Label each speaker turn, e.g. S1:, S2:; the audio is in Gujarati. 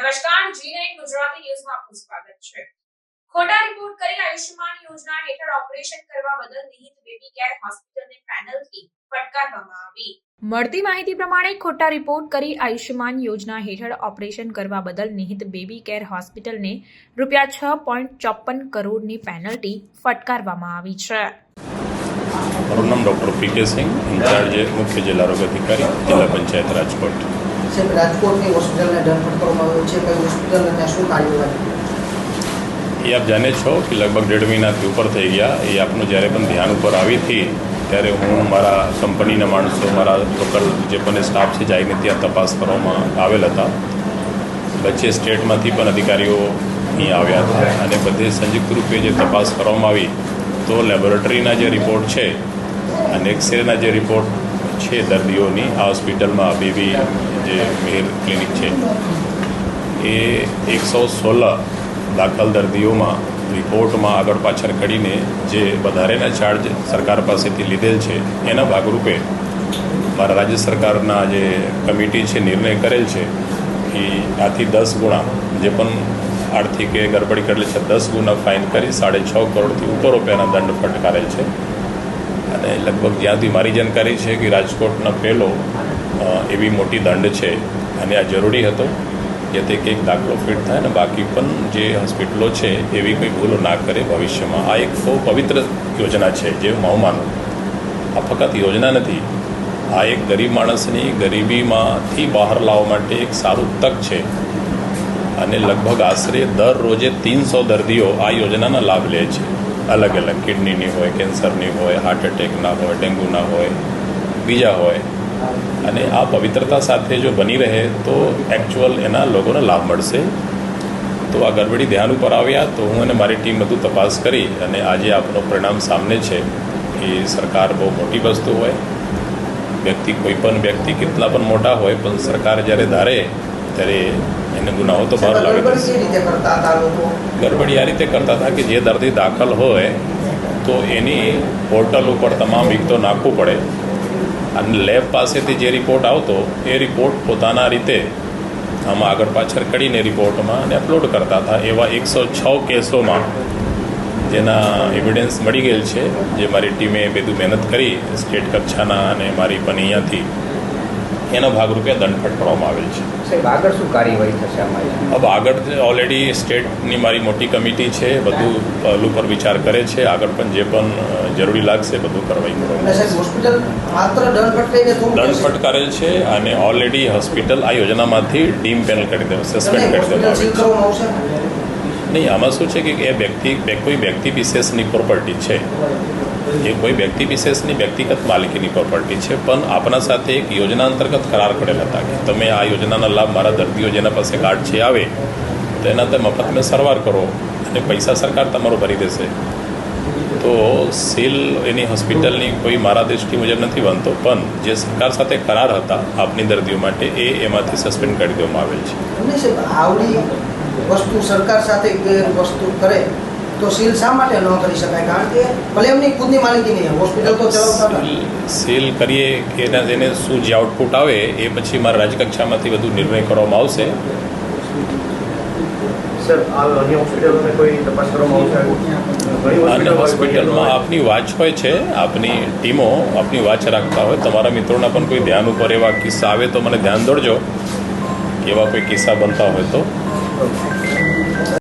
S1: નમસ્કાર, G9 ગુજરાતી ન્યૂઝમાં આપનું સ્વાગત છે। ખોટા રિપોર્ટ કરી આયુષ્યમાન યોજના હેઠળ ઓપરેશન કરવા બદલ નિહિત બેબી કેર હોસ્પિટલને પેનલ્ટી ફટકારવામાં આવી। મળતી માહિતી પ્રમાણે ખોટા રિપોર્ટ કરી આયુષ્યમાન યોજના હેઠળ ઓપરેશન કરવા બદલ નિહિત બેબી કેર હોસ્પિટલને ₹6.54 કરોડની પેનલ્ટી ફટકારવામાં આવી છે।
S2: મારું નામ ડૉક્ટર પી.કે. સિંહ, ઇન્ચાર્જ મુખ્ય જિલ્લા આરોગ્ય અધિકારી, જિલ્લા પંચાયત રાજકોટ।
S3: રાજકોટની હોસ્પિટલને દંડ ફટકારવામાં આવ્યો છે, કઈ હોસ્પિટલને ત્યાં શું કાર્યવાહી?
S2: એ આપ જાણે છો કે લગભગ 1.5 મહિનાથી ઉપર થઈ ગયા। એ આપનું જ્યારે પણ ધ્યાન ઉપર આવી હતી ત્યારે હું મારા કંપનીના માણસો, મારા લોકલ જે પણ સ્ટાફ છે જઈને ત્યાં તપાસ કરવામાં આવેલ હતા। વચ્ચે સ્ટેટમાંથી પણ અધિકારીઓ અહીં આવ્યા હતા અને બધે સંયુક્ત રૂપે જે તપાસ કરવામાં આવી તો લેબોરેટરીના જે રિપોર્ટ છે અને એક્સરેના જે રિપોર્ટ છે દર્દીઓની આ હોસ્પિટલમાં બેબી જે મેર ક્લિનિક છે એ 116 દાખલ દર્દીઓમાં રિપોર્ટમાં આગળ પાછળ કરીને જે વધારેના ચાર્જ સરકાર પાસેથી લીધેલ છે એના ભાગરૂપે મારા રાજ્ય સરકારના જે કમિટી છે નિર્ણય કરેલ છે કે આથી 10 ગુણા જે પણ આર્થિક ગડબડી કરેલી છે 10 ગુણા ફાઇન કરી 6.5 કરોડથી ઉપર રૂપિયાના દંડ ફટકારેલ છે। અને લગભગ જ્યાંથી મારી જાણકારી છે કે રાજકોટનો પહેલો એવી મોટી દંડ છે અને આ જરૂરી હતો જેથી કંઈક દાખલો ફિટ થાય ને બાકી પણ જે હોસ્પિટલો છે એવી કંઈ ભૂલો ના કરે ભવિષ્યમાં। આ એક બહુ પવિત્ર યોજના છે જે હું માનું। આ ફક્ત યોજના નથી, આ એક ગરીબ માણસની ગરીબીમાંથી બહાર લાવવા માટે એક સારું તક છે અને લગભગ આશરે દર રોજે 300 દર્દીઓ આ યોજનાના લાભ લે છે। અલગ અલગ કિડનીની હોય, કેન્સરની હોય, હાર્ટ એટેકના હોય, ડેન્ગ્યુના હોય, બીજા હોય અને આ પવિત્રતા સાથે જો બની રહે તો એકચ્યુઅલ એના લોકોને લાભ મળશે। તો આ ગડબડી ધ્યાન ઉપર આવ્યા તો હું અને મારી ટીમ બધું તપાસ કરી અને આજે આપનું પરિણામ સામે છે કે સરકાર બહુ મોટી વસ્તુ હોય, વ્યક્તિ કોઈ પણ વ્યક્તિ કેટલા પણ મોટા હોય પણ સરકાર જ્યારે ધારે ત્યારે એને ગુનાઓ તો બહાર લાવે। ગડબડી આ રીતે કરતા હતા કે જે દર્દી દાખલ હોય તો એની પોર્ટલ ઉપર તમામ વિગતો નાખવું પડે અને લેબ પાસેથી જે રિપોર્ટ આવતો એ રિપોર્ટ પોતાના રીતે આમાં આગળ પાછળ કરીને રિપોર્ટમાં અને અપલોડ કરતા હતા। એવા 106 કેસોમાં જેના એવિડન્સ મળી ગયેલ છે, જે મારી ટીમે બધું મહેનત કરી સ્ટેટ કક્ષાના અને મારી પણ અહીંયાથી એના ભાગરૂપે દંડ ફટકારવામાં આવેલ છે।
S3: સાહેબ, આગળ શું કાર્યવાહી થશે આમાં?
S2: હવે આગળ ઓલરેડી સ્ટેટની મારી મોટી કમિટી છે, બધું પહેલું પર વિચાર કરે છે, આગળ પણ જે પણ જરૂરી લાગશે બધું કરવાઈ
S3: કરવામાં। હોસ્પિટલ માત્ર દંડ
S2: ફટકારેલ છે અને ઓલરેડી હોસ્પિટલ આ યોજનામાંથી ડીમ પેનલ કરી દેવા સસ્પેન્ડ કરી દેવામાં આવે છે। નહીં, આમાં શું છે કે એ વ્યક્તિ કોઈ વ્યક્તિ વિશેષની પ્રોપર્ટી છે, એ કોઈ વ્યક્તિ વિશેષની વ્યક્તિગત માલિકીની પ્રોપર્ટી છે પણ આપણા સાથે એક યોજના અંતર્ગત કરાર કરેલ હતા કે તમે આ યોજનાના લાભ મારા દર્દીઓ જેના પાસે કાર્ડ છે આવે તો એના તે મફતમાં સારવાર કરો અને પૈસા સરકાર તમારો ભરી દેશે। તો સીલ એની હોસ્પિટલની કોઈ મારા દ્રષ્ટિ મુજબ નથી બનતો પણ જે સરકાર સાથે કરાર હતા આપની દર્દીઓ માટે એમાંથી સસ્પેન્ડ કરી દેવામાં આવેલ છે।
S3: આવડી વસ્તુ સરકાર સાથે વસ્તુ કરે તો સીલ શા માટે ન કરી શકાય? કારણ કે ભલે એમની ખુદની માલિકી નહીં, હોસ્પિટલ તો ચલાવતા
S2: સીલ કરીએ કે એને શું જે આઉટપુટ આવે એ પછી મારા રાજ્યકક્ષામાંથી બધું નિર્ણય કરવામાં આવશે।
S3: સર, અન્ય હોસ્પિટલમાં કોઈ તપાસ કરવામાં આવશે?
S2: અને હોસ્પિટલમાં આપની વોચ હોય છે, આપની ટીમો આપની વોચ રાખતા હોય। તમારા મિત્રોના પણ કોઈ ધ્યાન ઉપર એવા કિસ્સા આવે તો મને ધ્યાન દોડજો, એવા કોઈ કિસ્સા બનતા હોય તો।